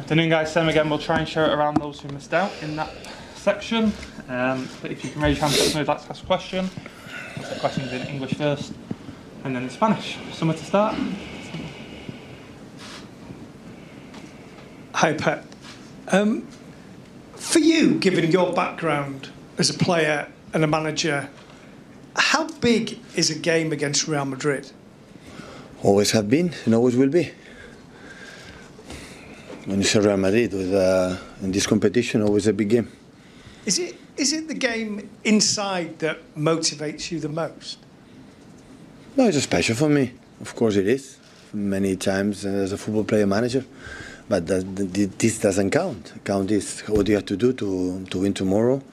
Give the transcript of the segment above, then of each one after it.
Afternoon guys, Sam again. We'll try and share it around those who missed out in that section. But if you can raise your hand, let me like to ask a question. I'll take questions in English first and then in Spanish. Somewhere to start? Hi Pep. For you, given your background as a player and a manager, how big is a game against Real Madrid? Always have been and always will be. When you say Real Madrid, in this competition, always a big game. Is it the game inside that motivates you the most? No, it's special for me. Of course it is. Many times as a football player manager. But this doesn't count. Count is what you have to do to win tomorrow.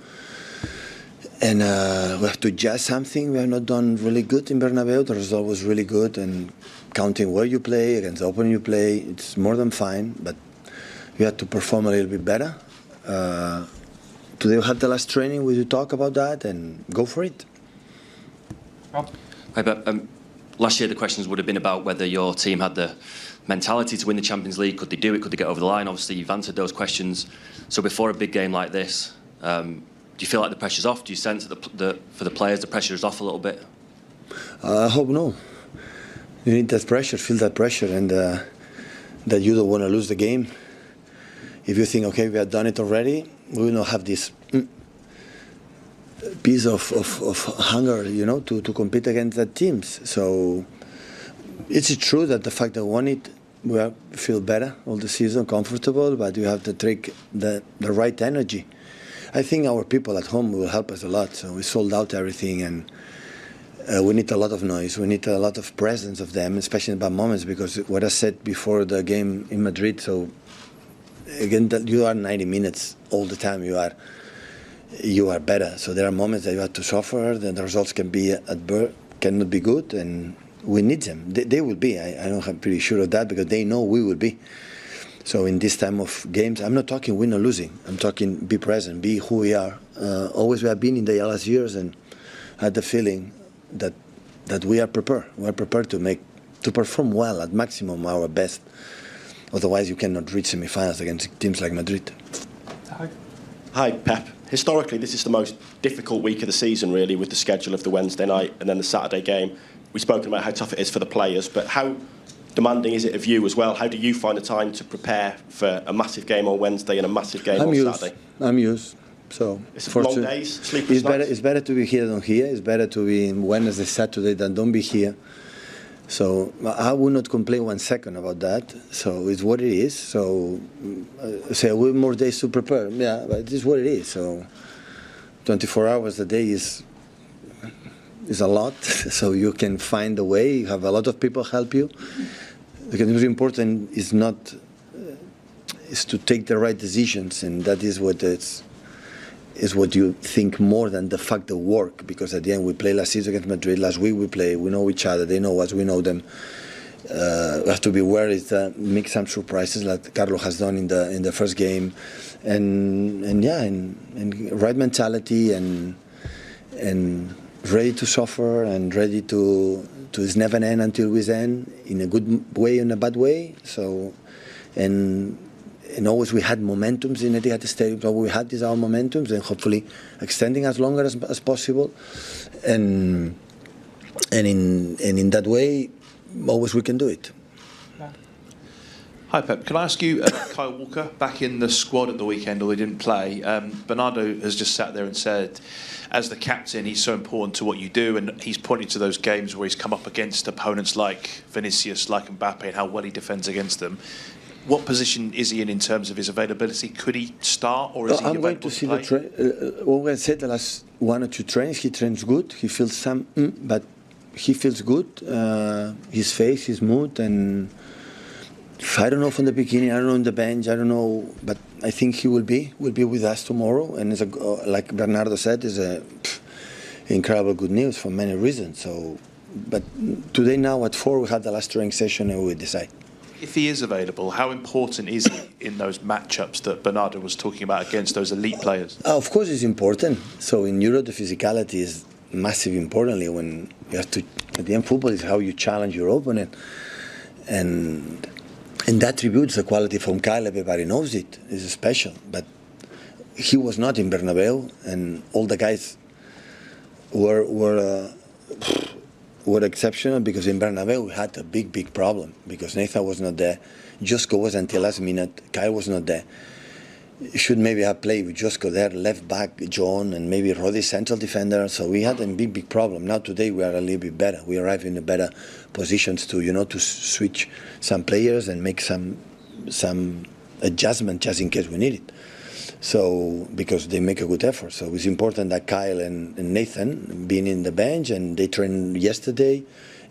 And we have to judge something. We have not done really good in Bernabeu. The result was really good. And counting where you play, against the opponent you play, it's more than fine. But we have to perform a little bit better. Today we had the last training. We will talk about that and go for it. Rob? Hi, Pep. Last year the questions would have been about whether your team had the mentality to win the Champions League. Could they do it? Could they get over the line? Obviously, you've answered those questions. So before a big game like this, do you feel like the pressure's off? Do you sense that for the players the pressure is off a little bit? I hope no. You need that pressure, feel that pressure, and that you don't want to lose the game. If you think, okay, we have done it already, we will not have this piece of hunger, you know, to compete against that teams. So it's true that the fact that we won it, we feel better all the season, comfortable, but you have to take the right energy. I think our people at home will help us a lot. So we sold out everything, and we need a lot of noise. We need a lot of presence of them, especially in bad moments, because what I said before the game in Madrid, so again, that you are 90 minutes all the time. You are better. So there are moments that you have to suffer. Then the results cannot be good, and we need them. They will be. I'm pretty sure of that because they know we will be. So in this time of games, I'm not talking win or losing. I'm talking be present, be who we are. Always we have been in the last years, and had the feeling that we are prepared. We are prepared to perform well at maximum our best. Otherwise, you cannot reach semifinals against teams like Madrid. Hi, Pep. Historically, this is the most difficult week of the season, really, with the schedule of the Wednesday night and then the Saturday game. We've spoken about how tough it is for the players, but how demanding is it of you as well? How do you find the time to prepare for a massive game on Wednesday and a massive game on Saturday? I'm used. So it's long days, sleepless nights. It's better to be here than here. It's better to be in Wednesday, Saturday than don't be here. So I will not complain 1 second about that. So it's what it is. So say we have more days to prepare. Yeah, but it is what it is. So 24 hours a day is a lot. So you can find a way. You have a lot of people help you. Because what's important is to take the right decisions, and that is what you think more than the fact of work, because at the end we played last season against Madrid, last week we play, we know each other, they know us, we know them. We have to be aware to make some surprises like Carlo has done in the first game, and right mentality and ready to suffer and ready to it's never end until we end, in a good way and a bad way. So and always we had momentums in Etihad Stadium. So we had these our momentums, and hopefully extending as longer as possible. And in that way, always we can do it. Hi Pep, can I ask you, Kyle Walker, back in the squad at the weekend, although he didn't play, Bernardo has just sat there and said, as the captain, he's so important to what you do, and he's pointed to those games where he's come up against opponents like Vinicius, like Mbappe, and how well he defends against them. What position is he in terms of his availability? Could he start, or is he available to play? I'm going to see what I said the last 1 or 2 trains. He trains good. He feels but he feels good. His face, his mood, and I don't know from the beginning. I don't know on the bench. I don't know, but I think he will be with us tomorrow. And it's like Bernardo said, is incredible good news for many reasons. So, but today now at 4 we had the last training session, and we will decide. If he is available, how important is he in those matchups that Bernardo was talking about against those elite players? Of course, it's important. So in Euro, the physicality is massive. Importantly, when you have to, at the end, football is how you challenge your opponent, and And that tributes the quality from Kyle. Everybody knows it. It's special. But he was not in Bernabeu, and all the guys were exceptional, because in Bernabeu we had a big problem, because Nathan was not there. Josko was until last minute. Kyle was not there. You should maybe have played with Josko there, left back John, and maybe Roddy central defender. So we had a big problem. Now today we are a little bit better. We arrive in a better positions to to switch some players and make some adjustment just in case we need it. So because they make a good effort. So it's important that Kyle and Nathan being in the bench, and they trained yesterday,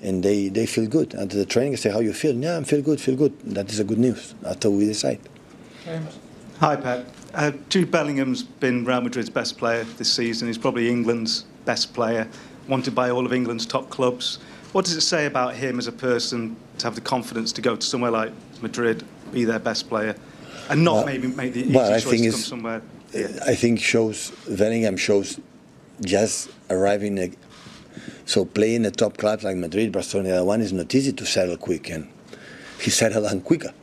and they feel good. After the training, I say, how you feel? Yeah, I feel good. That is a good news after we decide. James. Hi, Pep. Jude Bellingham's been Real Madrid's best player this season. He's probably England's best player, wanted by all of England's top clubs. What does it say about him as a person to have the confidence to go to somewhere like Madrid, be their best player, and not maybe make the easy choice to come somewhere? I think Bellingham shows just arriving. So playing a top club like Madrid, Barcelona, the other one is not easy to settle quick, and he settled down quicker.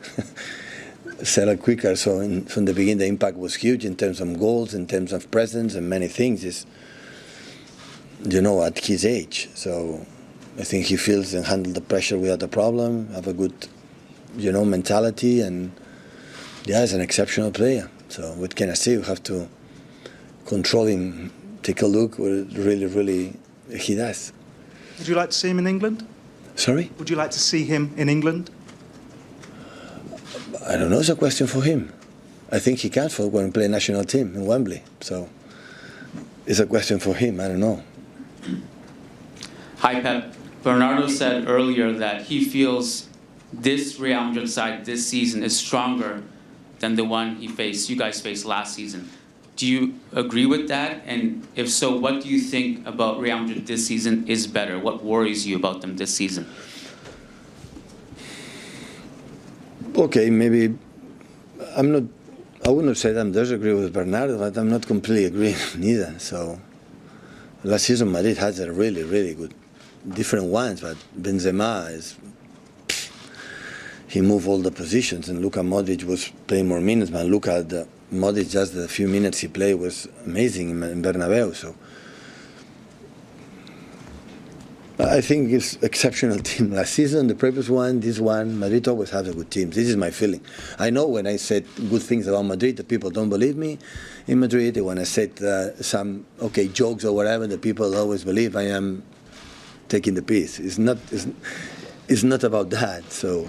Settled quicker. So from the beginning, the impact was huge in terms of goals, in terms of presence, and many things. Is at his age. So I think he feels and handles the pressure without a problem. Have a good, mentality, and he's an exceptional player. So what can I say? You have to control him. Take a look. What really he does. Would you like to see him in England? Sorry? Would you like to see him in England? I don't know. It's a question for him. I think he can for when he play national team in Wembley. So it's a question for him. I don't know. Hi, Pep. Bernardo said earlier that he feels this Real Madrid side this season is stronger than the one you guys faced last season. Do you agree with that? And if so, what do you think about Real Madrid this season is better? What worries you about them this season? Okay, maybe I wouldn't say that I disagree with Bernardo, but I'm not completely agreeing neither. So last season Madrid has a really good different ones, but Benzema he moved all the positions, and Luka Modric was playing more minutes, but look at Modric, just the few minutes he played was amazing in Bernabeu. So I think it's exceptional team last season, the previous one, this one. Madrid always has a good team. This is my feeling. I know when I said good things about Madrid, the people don't believe me in Madrid. When I said some jokes or whatever, the people always believe I am taking the piece. It's not about that. So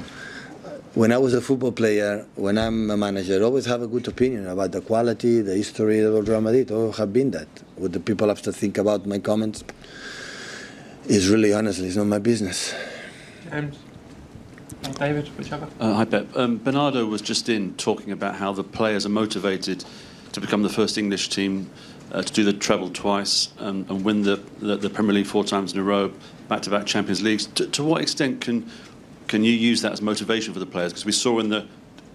when I was a football player, when I'm a manager, I always have a good opinion about the quality, the history of Real Madrid. I always have been that. What the people have to think about my comments is really, honestly, it's not my business. James. And David, whichever. Hi, Pep. Bernardo was just talking about how the players are motivated to become the first English team to do the treble twice and win the Premier League 4 times in a row, back-to-back Champions Leagues. To what extent can you use that as motivation for the players? Because we saw in the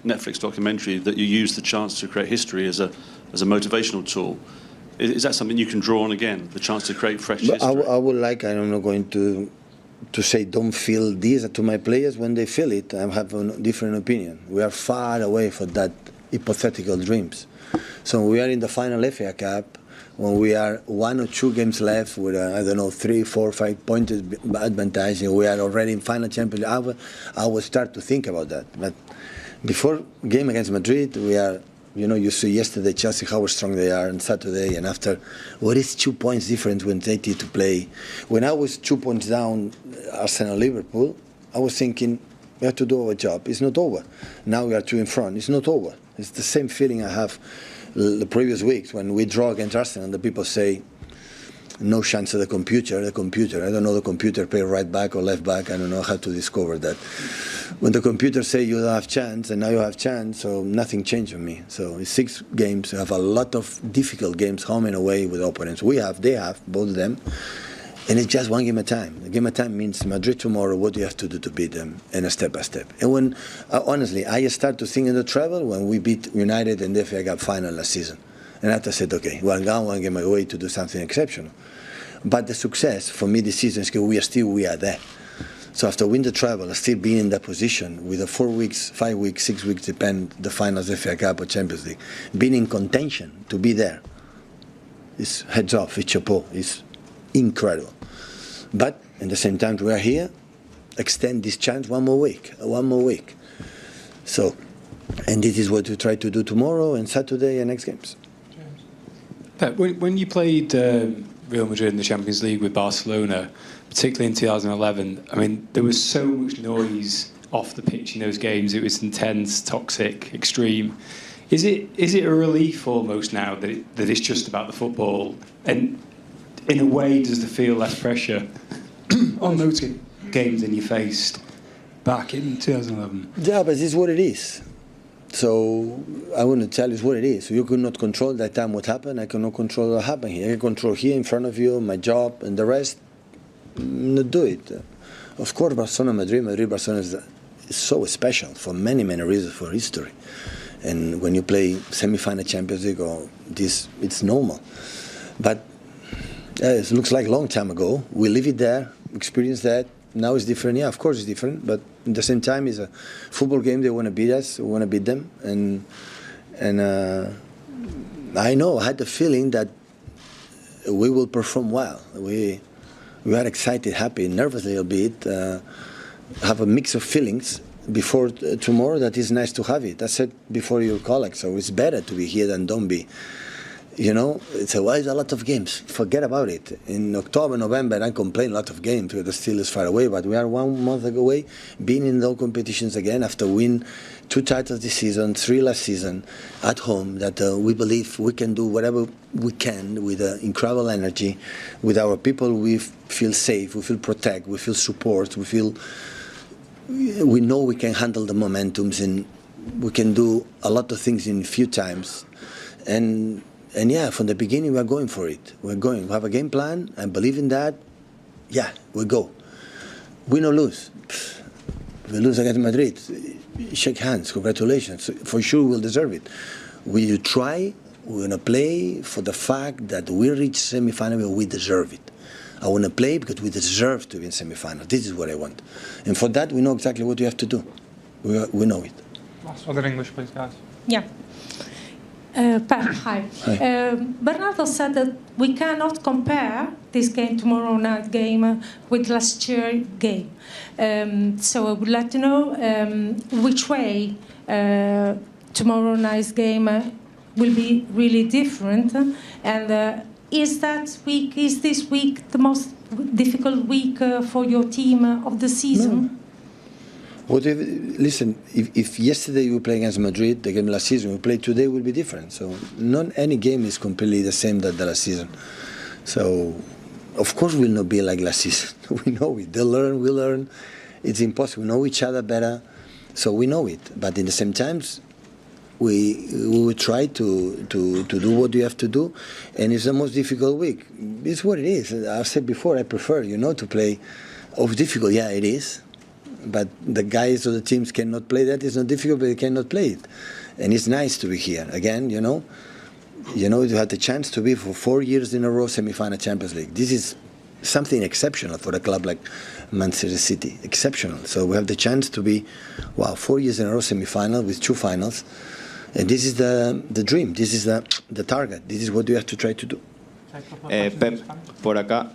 Netflix documentary that you used the chance to create history as a motivational tool. Is that something you can draw on again, the chance to create fresh history? I would like, I'm not going to say don't feel this to my players when they feel it. I have a different opinion. We are far away from that hypothetical dreams. So we are in the final FA Cup, when we are 1 or 2 games left with, 3, 4, 5 points advantage, and we are already in final Champions League, I will start to think about that. But before game against Madrid, we are, you see yesterday Chelsea how strong they are on Saturday, and after, what is 2 points difference when they need to play? When I was 2 points down, Arsenal-Liverpool, I was thinking, we have to do our job. It's not over. Now we are 2 in front. It's not over. It's the same feeling I have the previous weeks when we draw against Arsenal, and the people say, no chance of the computer. I don't know the computer play right back or left back. I don't know how to discover that. When the computer say you don't have chance, and now you have chance, so nothing changed on me. So it's 6 games. We have a lot of difficult games, home and away with opponents. They have, both of them. And it's just 1 game at a time. A game at a time means Madrid tomorrow, what do you have to do to beat them, and a step by step. And when, honestly, I start to think in the treble when we beat United in the FA Cup final last season. And after I said, okay, 1 game away to do something exceptional. But the success for me this season is because we are there. So after win the treble, still being in that position with a 4 weeks, 5 weeks, 6 weeks, depend the finals, FA Cup or Champions League, being in contention to be there, is heads off, it's chapeau, it's incredible. But at the same time, we are here, extend this chance one more week. So, and this is what we try to do tomorrow and Saturday and next games. Pep, when you played Real Madrid in the Champions League with Barcelona, particularly in 2011, I mean, there was so much noise off the pitch in those games. It was intense, toxic, extreme. Is it a relief almost now that it's just about the football? And in a way, does there feel less pressure on those games than you faced back in 2011? Yeah, but this is what it is. So I want to tell you what it is. You could not control that time what happened. I cannot control what happened here. I can control here in front of you, my job, and the rest, not do it. Of course, Barcelona is so special for many, many reasons, for history. And when you play semi-final Champions League, or this, it's normal. But it looks like a long time ago. We live it there, experience that. Now it's different. Yeah, of course it's different. But at the same time, it's a football game. They want to beat us. We want to beat them. And I know, I had the feeling that we will perform well. We are excited, happy, nervous a little bit. Have a mix of feelings before tomorrow. That is nice to have it. I said before your colleagues, so it's better to be here than don't be. You know, it's a lot of games. Forget about it. In October, November, I complain a lot of games because the still is far away. But we are 1 month away, being in those competitions again after win 2 titles this season, 3 last season at home. That we believe we can do whatever we can with incredible energy, with our people. We feel safe, we feel protect, we feel support, we know we can handle the momentums and we can do a lot of things in few times. And yeah, from the beginning, we are going for it. We're going. We have a game plan. I believe in that. Yeah, we go. Win or lose. We lose against Madrid. Shake hands. Congratulations. For sure, we'll deserve it. We try. We're going to play for the fact that we reach semi-final, we deserve it. I want to play because we deserve to be in semi-final. This is what I want. And for that, we know exactly what we have to do. We know it. Last one in English, please, guys. Yeah. Pep, hi. Bernardo said that we cannot compare this game, tomorrow night game, with last year's game. So I would like to know which way tomorrow night's game will be really different. And is this week the most difficult week for your team of the season? No. Listen, if yesterday we play against Madrid, the game last season, we play today will be different. So not any game is completely the same that the last season. So of course we'll not be like last season. We know it. They learn, we learn. It's impossible. We know each other better, so we know it. But in the same times, we will try to do what you have to do, and it's the most difficult week. It's what it is. I've said before, I prefer, to play of difficult. Yeah, it is. But the guys or the teams cannot play that. It's not difficult, but they cannot play it. And it's nice to be here. Again, you had the chance to be for 4 years in a row semi-final Champions League. This is something exceptional for a club like Manchester City. Exceptional. So we have the chance to be, 4 years in a row semi-final with 2 finals. And this is the dream. This is the target. This is what we have to try to do. Pep, por acá.